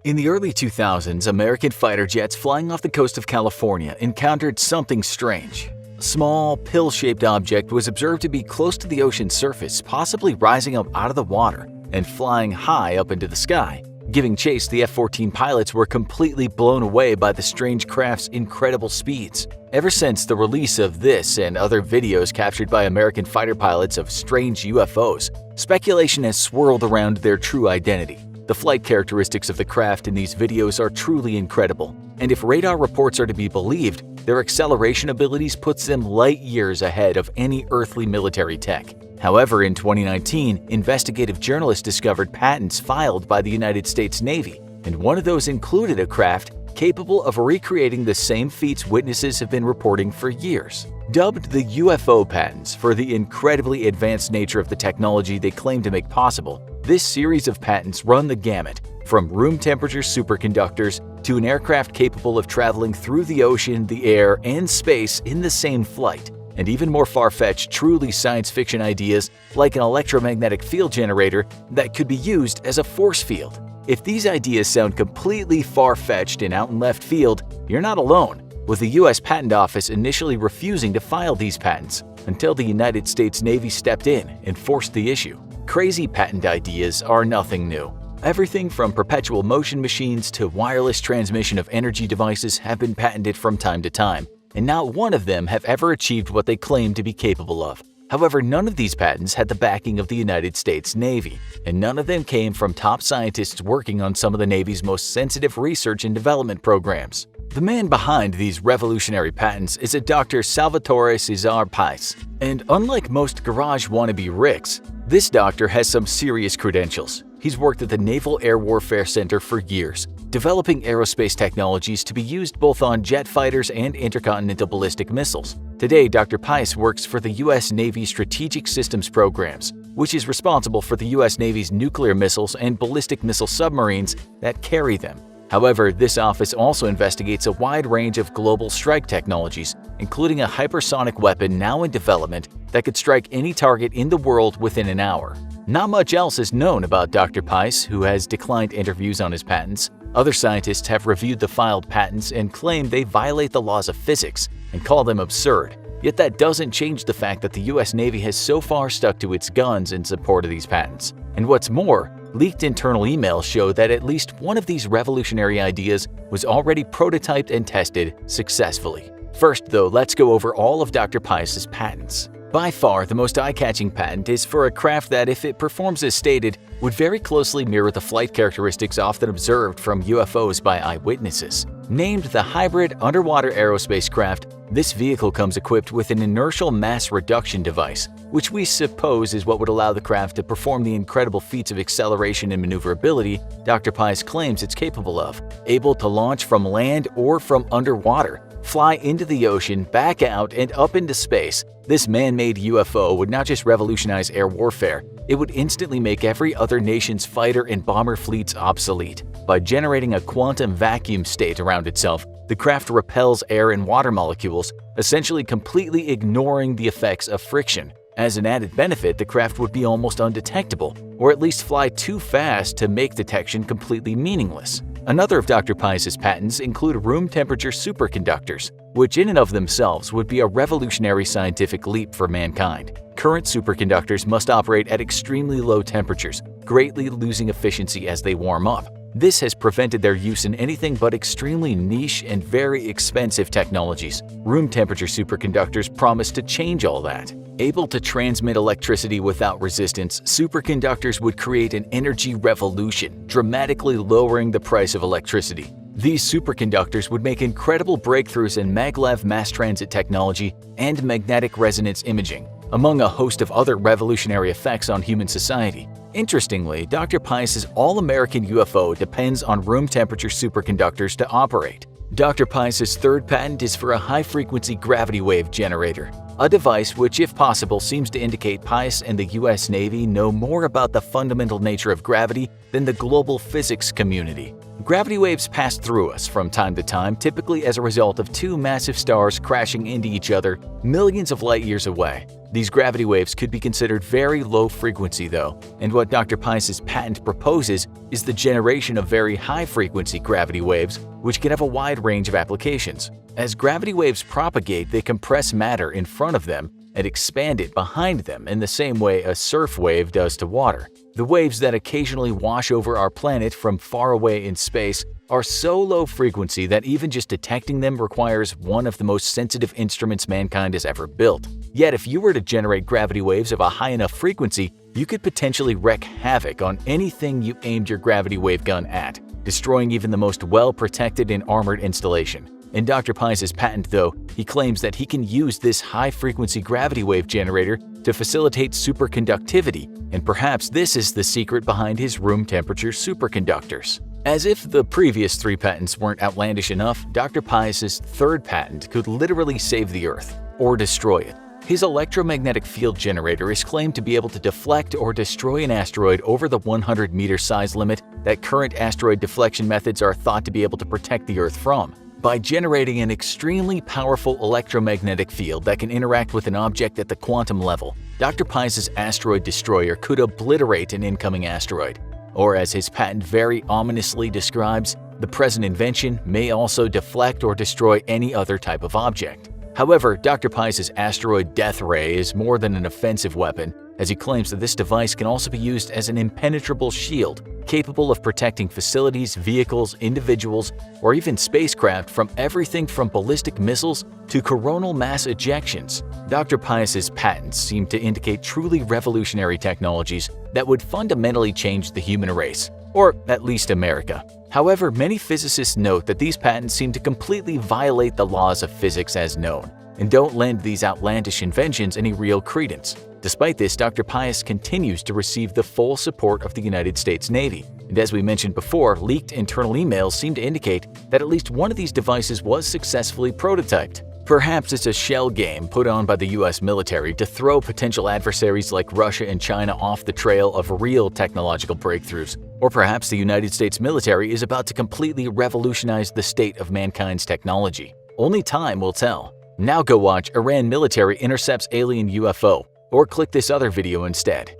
In the early 2000s, American fighter jets flying off the coast of California encountered something strange. A small, pill-shaped object was observed to be close to the ocean's surface, possibly rising up out of the water and flying high up into the sky. Giving chase, the F-14 pilots were completely blown away by the strange craft's incredible speeds. Ever since the release of this and other videos captured by American fighter pilots of strange UFOs, speculation has swirled around their true identity. The flight characteristics of the craft in these videos are truly incredible, and if radar reports are to be believed, their acceleration abilities puts them light years ahead of any earthly military tech. However, in 2019, investigative journalists discovered patents filed by the United States Navy, and one of those included a craft capable of recreating the same feats witnesses have been reporting for years. Dubbed the UFO patents for the incredibly advanced nature of the technology they claim to make possible, this series of patents run the gamut, from room temperature superconductors to an aircraft capable of traveling through the ocean, the air, and space in the same flight, and even more far-fetched, truly science fiction ideas like an electromagnetic field generator that could be used as a force field. If these ideas sound completely far-fetched and out in left field, you're not alone, with the U.S. Patent Office initially refusing to file these patents until the United States Navy stepped in and forced the issue. Crazy patent ideas are nothing new. Everything from perpetual motion machines to wireless transmission of energy devices have been patented from time to time, and not one of them have ever achieved what they claim to be capable of. However, none of these patents had the backing of the United States Navy, and none of them came from top scientists working on some of the Navy's most sensitive research and development programs. The man behind these revolutionary patents is a Dr. Salvatore Cesar Pais, and unlike most garage wannabe Ricks, this doctor has some serious credentials. He's worked at the Naval Air Warfare Center for years, developing aerospace technologies to be used both on jet fighters and intercontinental ballistic missiles. Today, Dr. Pais works for the U.S. Navy Strategic Systems Programs, which is responsible for the U.S. Navy's nuclear missiles and ballistic missile submarines that carry them. However, this office also investigates a wide range of global strike technologies, including a hypersonic weapon now in development that could strike any target in the world within an hour. Not much else is known about Dr. Pais, who has declined interviews on his patents. Other scientists have reviewed the filed patents and claim they violate the laws of physics and call them absurd. Yet that doesn't change the fact that the U.S. Navy has so far stuck to its guns in support of these patents. And what's more, leaked internal emails show that at least one of these revolutionary ideas was already prototyped and tested successfully. First, though, let's go over all of Dr. Pais's patents. By far, the most eye-catching patent is for a craft that, if it performs as stated, would very closely mirror the flight characteristics often observed from UFOs by eyewitnesses. Named the Hybrid Underwater Aerospace Craft, this vehicle comes equipped with an inertial mass reduction device, which we suppose is what would allow the craft to perform the incredible feats of acceleration and maneuverability Dr. Pais claims it's capable of. Able to launch from land or from underwater, fly into the ocean, back out, and up into space, this man-made UFO would not just revolutionize air warfare, it would instantly make every other nation's fighter and bomber fleets obsolete. By generating a quantum vacuum state around itself, the craft repels air and water molecules, essentially completely ignoring the effects of friction. As an added benefit, the craft would be almost undetectable, or at least fly too fast to make detection completely meaningless. Another of Dr. Pais's patents include room temperature superconductors, which in and of themselves would be a revolutionary scientific leap for mankind. Current superconductors must operate at extremely low temperatures, greatly losing efficiency as they warm up. This has prevented their use in anything but extremely niche and very expensive technologies. Room temperature superconductors promise to change all that. Able to transmit electricity without resistance, superconductors would create an energy revolution, dramatically lowering the price of electricity. These superconductors would make incredible breakthroughs in maglev mass transit technology and magnetic resonance imaging, among a host of other revolutionary effects on human society. Interestingly, Dr. Pais's all-American UFO depends on room temperature superconductors to operate. Dr. Pais's third patent is for a high-frequency gravity wave generator, a device which, if possible, seems to indicate Pais and the U.S. Navy know more about the fundamental nature of gravity than the global physics community. Gravity waves pass through us from time to time, typically as a result of two massive stars crashing into each other millions of light years away. These gravity waves could be considered very low frequency though, and what Dr. Pius's patent proposes is the generation of very high frequency gravity waves, which can have a wide range of applications. As gravity waves propagate, they compress matter in front of them and expand it behind them in the same way a surf wave does to water. The waves that occasionally wash over our planet from far away in space are so low frequency that even just detecting them requires one of the most sensitive instruments mankind has ever built. Yet if you were to generate gravity waves of a high enough frequency, you could potentially wreak havoc on anything you aimed your gravity wave gun at, destroying even the most well-protected and armored installation. In Dr. Pius's patent, though, he claims that he can use this high-frequency gravity wave generator to facilitate superconductivity, and perhaps this is the secret behind his room-temperature superconductors. As if the previous 3 patents weren't outlandish enough, Dr. Pius's 3rd patent could literally save the Earth, or destroy it. His electromagnetic field generator is claimed to be able to deflect or destroy an asteroid over the 100-meter size limit that current asteroid deflection methods are thought to be able to protect the Earth from. By generating an extremely powerful electromagnetic field that can interact with an object at the quantum level, Dr. Pius's asteroid destroyer could obliterate an incoming asteroid. Or as his patent very ominously describes, the present invention may also deflect or destroy any other type of object. However, Dr. Pius's asteroid death ray is more than an offensive weapon, as he claims that this device can also be used as an impenetrable shield, capable of protecting facilities, vehicles, individuals, or even spacecraft from everything from ballistic missiles to coronal mass ejections. Dr. Pius's patents seem to indicate truly revolutionary technologies that would fundamentally change the human race, or at least America. However, many physicists note that these patents seem to completely violate the laws of physics as known, and don't lend these outlandish inventions any real credence. Despite this, Dr. Pius continues to receive the full support of the United States Navy, and as we mentioned before, leaked internal emails seem to indicate that at least one of these devices was successfully prototyped. Perhaps it's a shell game put on by the US military to throw potential adversaries like Russia and China off the trail of real technological breakthroughs. Or perhaps the United States military is about to completely revolutionize the state of mankind's technology. Only time will tell. Now go watch Iran military intercepts alien UFO, or click this other video instead.